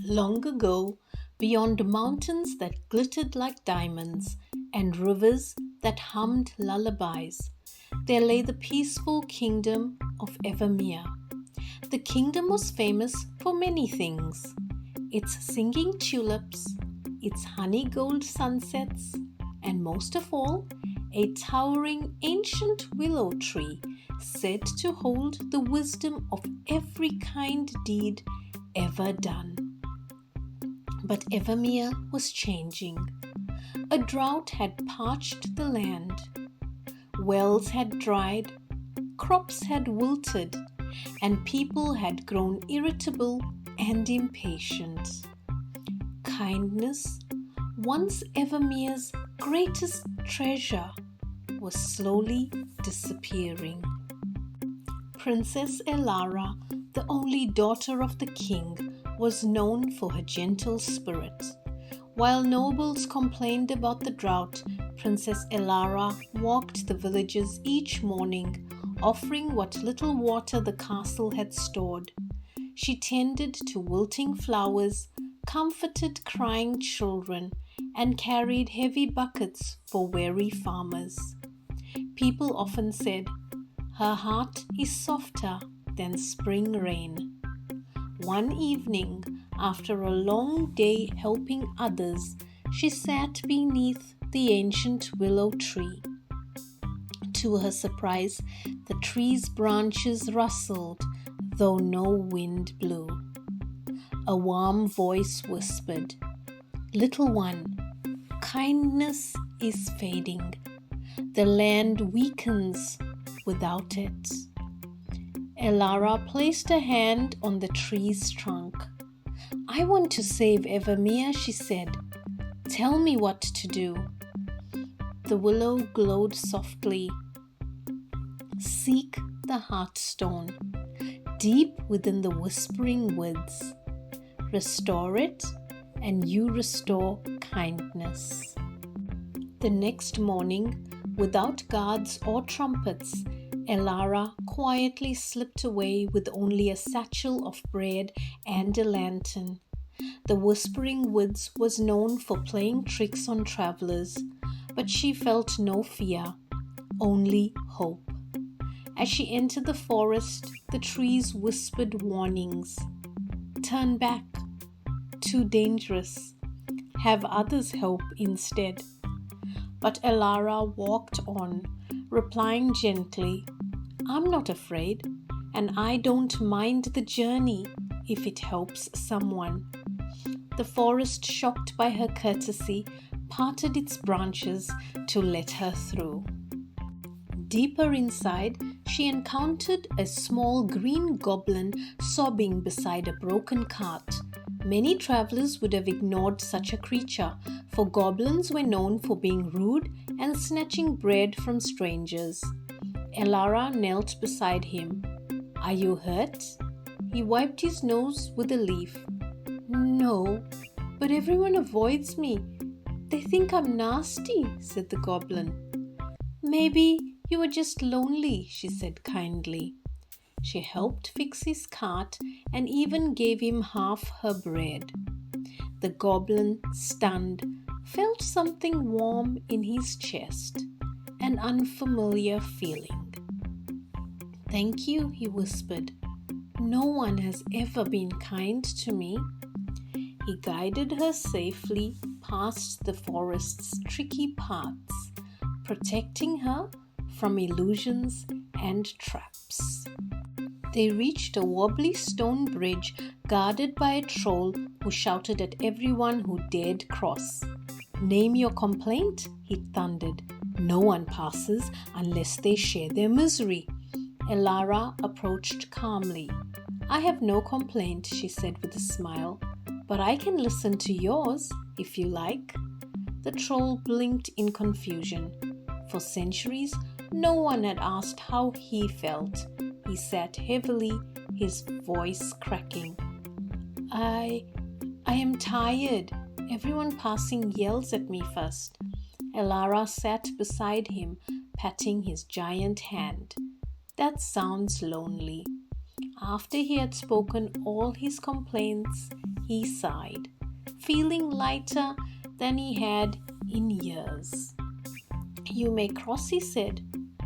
Long ago, beyond mountains that glittered like diamonds and rivers that hummed lullabies, there lay the peaceful kingdom of Evermere. The kingdom was famous for many things: its singing tulips, its honey gold sunsets, and most of all, a towering ancient willow tree said to hold the wisdom of every kind deed ever done. But Evermere was changing. A drought had parched the land. Wells had dried, crops had wilted, and people had grown irritable and impatient. Kindness, once Evermere's greatest treasure, was slowly disappearing. Princess Elara, the only daughter of the king, was known for her gentle spirit. While nobles complained about the drought, Princess Elara walked the villages each morning, offering what little water the castle had stored. She tended to wilting flowers, comforted crying children, and carried heavy buckets for weary farmers. People often said, "Her heart is softer than spring rain." One evening, after a long day helping others, she sat beneath the ancient willow tree. To her surprise, the tree's branches rustled, though no wind blew. A warm voice whispered, "Little one, kindness is fading. The land weakens without it." Elara placed a hand on the tree's trunk. "I want to save Evermere," she said. "Tell me what to do." The willow glowed softly. "Seek the Heartstone, deep within the whispering woods. Restore it, and you restore kindness." The next morning, without guards or trumpets, Elara quietly slipped away with only a satchel of bread and a lantern. The Whispering Woods was known for playing tricks on travelers, but she felt no fear, only hope. As she entered the forest, the trees whispered warnings. "Turn back. Too dangerous. Have others help instead." But Elara walked on, replying gently, "I'm not afraid, and I don't mind the journey if it helps someone." The forest, shocked by her courtesy, parted its branches to let her through. Deeper inside, she encountered a small green goblin sobbing beside a broken cart. Many travelers would have ignored such a creature, for goblins were known for being rude and snatching bread from strangers. Elara knelt beside him. "Are you hurt?" He wiped his nose with a leaf. "No, but everyone avoids me. They think I'm nasty," said the goblin. "Maybe you were just lonely," she said kindly. She helped fix his cart and even gave him half her bread. The goblin, stunned, felt something warm in his chest, an unfamiliar feeling. "Thank you," he whispered. "No one has ever been kind to me." He guided her safely past the forest's tricky paths, protecting her from illusions and traps. They reached a wobbly stone bridge guarded by a troll who shouted at everyone who dared cross. "Name your complaint," he thundered. "No one passes unless they share their misery." Elara approached calmly. "I have no complaint," she said with a smile, "but I can listen to yours if you like." The troll blinked in confusion. For centuries, no one had asked how he felt. He sat heavily, his voice cracking. I am tired. Everyone passing yells at me first." Elara sat beside him, patting his giant hand. "That sounds lonely." After he had spoken all his complaints, he sighed, feeling lighter than he had in years. "You may cross," he said.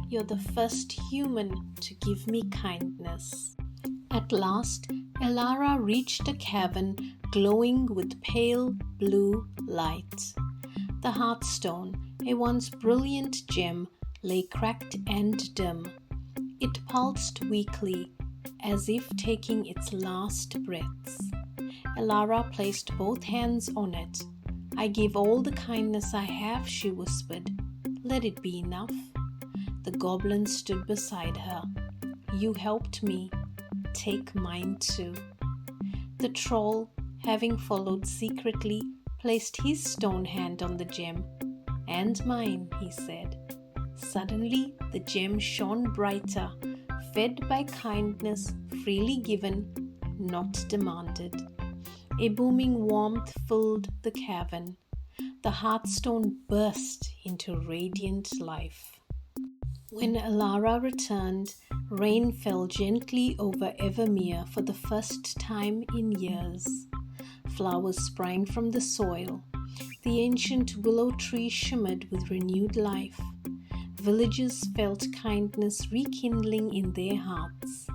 "You're the first human to give me kindness." At last, Elara reached a cavern glowing with pale blue light. The Heartstone, a once brilliant gem, lay cracked and dim. It pulsed weakly, as if taking its last breaths. Elara placed both hands on it. "I give all the kindness I have," she whispered. "Let it be enough." The goblin stood beside her. "You helped me. Take mine too." The troll, having followed secretly, placed his stone hand on the gem. "And mine," he said. Suddenly the gem shone brighter, fed by kindness freely given, not demanded. A booming warmth filled the cavern. The Heartstone burst into radiant life. When Elara returned, rain fell gently over Evermere for the first time in years. Flowers sprang from the soil. The ancient willow tree shimmered with renewed life. Villagers felt kindness rekindling in their hearts.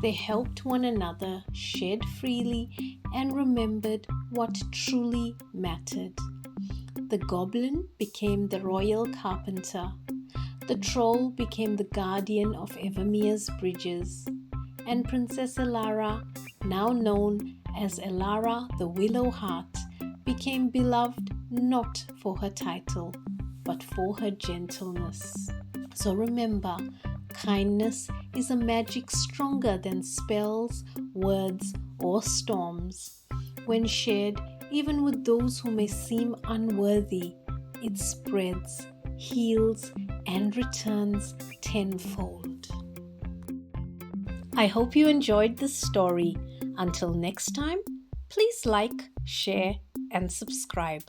They helped one another, shared freely, and remembered what truly mattered. The goblin became the royal carpenter. The troll became the guardian of Evermere's bridges. And Princess Elara, now known as Elara the Willow-Heart, became beloved not for her title, but for her gentleness. So remember, kindness is a magic stronger than spells, words, or storms. When shared, even with those who may seem unworthy, it spreads, heals, and returns tenfold. I hope you enjoyed this story. Until next time, please like, share, and subscribe.